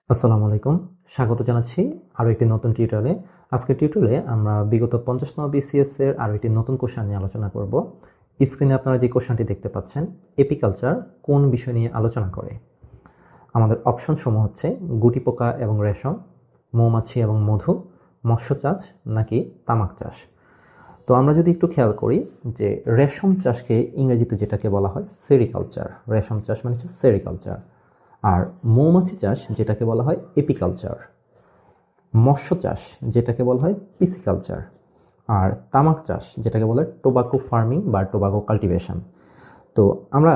আসসালামু আলাইকুম। স্বাগত জানাচ্ছি আরো একটি নতুন টিউটোরিয়ালে। আজকের টিউটোরিয়ালে আমরা বিগত 50তম বিসিএস এর আরো একটি নতুন কোশ্চেন নিয়ে আলোচনা করব। স্ক্রিনে আপনারা যে কোশ্চেনটি দেখতে পাচ্ছেন, এপিকালচার কোন বিষয় নিয়ে আলোচনা করে? আমাদের অপশন সমূহ হচ্ছে গুটি পোকা এবং রেশম, মৌমাছি এবং মধু, মৎস্য চাষ নাকি তামাক চাষ। তো আমরা যদি একটু খেয়াল করি যে রেশম চাষকে ইংরেজিতে যেটাকে বলা হয় সেরিকালচার, রেশম চাষ মানে হচ্ছে সেরিকালচার। আর মৌমাছি চাষ যেটাকে বলা হয় এপিকালচার, মৎস্য চাষ যেটাকে বলা হয় পিসিকালচার, আর তামাক চাষ যেটাকে বলা হয় টোবাকো ফার্মিং বা টোবাকো কাল্টিভেশন। তো আমরা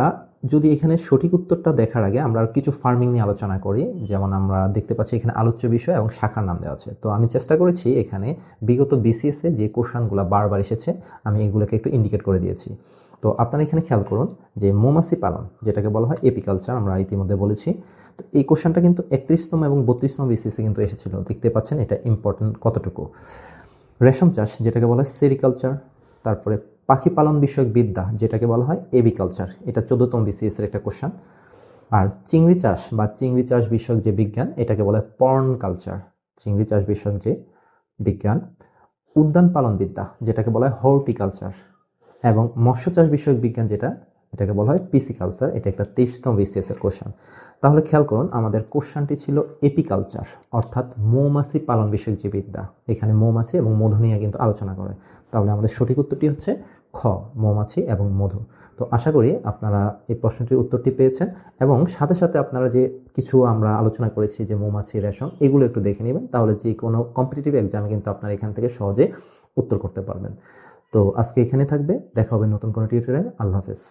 যদি এখানে সঠিক উত্তরটা দেখার আগে আমরা কিছু ফার্মিং নিয়ে আলোচনা করি। যেমন আমরা দেখতে পাচ্ছি এখানে আলোচ্য বিষয় এবং শাখার নাম দেওয়া আছে। তো আমি চেষ্টা করেছি এখানে বিগত বিসিএস এ যে কোশ্চেনগুলো বারবার এসেছে আমি এগুলোকে একটু ইন্ডিকেট করে দিয়েছি। তো আপনারা এখানে খেয়াল করুন যে মৌমাছি পালন যেটাকে বলা হয় এপিকালচার, আমরা ইতিমধ্যে বলেছি। তো এই কোশ্চেনটা কিন্তু 31তম এবং 32তম বিসিএস এ কিন্তু এসেছিল। দেখতে পাচ্ছেন এটা ইম্পর্টেন্ট কতটুকু। রেশম চাষ যেটাকে বলা হয় সেরিকালচার, তারপরে পাখি পালন বিষয়ক বিদ্যা যেটাকে বলা হয় এভিকালচার, এটা 14তম বিসিএস এর একটা কোশ্চেন। আর চিংড়ি চাষ বা চিংড়ি চাষ বিষয়ক যে বিজ্ঞান এটাকে বলা হয় পর্ন কালচার, চিংড়ি চাষ বিষয়ক যে বিজ্ঞান। উদ্যান পালন বিদ্যা যেটাকে বলা হয় হর্টিকালচার, এবং মৎস্য চাষ বিষয়ক বিজ্ঞান যেটা এটাকে বলা হয় পিসিকালচার, এটা একটা 23তম বিসিএস এর কোশ্চেন। তাহলে খেয়াল করুন আমাদের কোশ্চেনটি ছিল এপিকালচার, অর্থাৎ মৌমাছি পালন বিষয়ক যে বিদ্যা, এখানে মৌমাছি এবং মধু নিয়ে কিন্তু আলোচনা করে। তাহলে আমাদের সঠিক উত্তরটি হচ্ছে খ, মৌমাছি এবং মধু। তো আশা করি আপনারা এই প্রশ্নটির উত্তরটি পেয়েছেন, এবং সাথে সাথে আপনারা যে কিছু আমরা আলোচনা করেছি যে মৌমাছি, রেশম, এগুলো একটু দেখে নেবেন। তাহলে যে কোনো কম্পিটিটিভ এক্সামে কিন্তু আপনারা এখান থেকে সহজে উত্তর করতে পারবেন। তো আজকে এখানে থাকবে, দেখা হবে নতুন কোনো টিউটোরিয়ালে। আল্লাহ হাফেজ।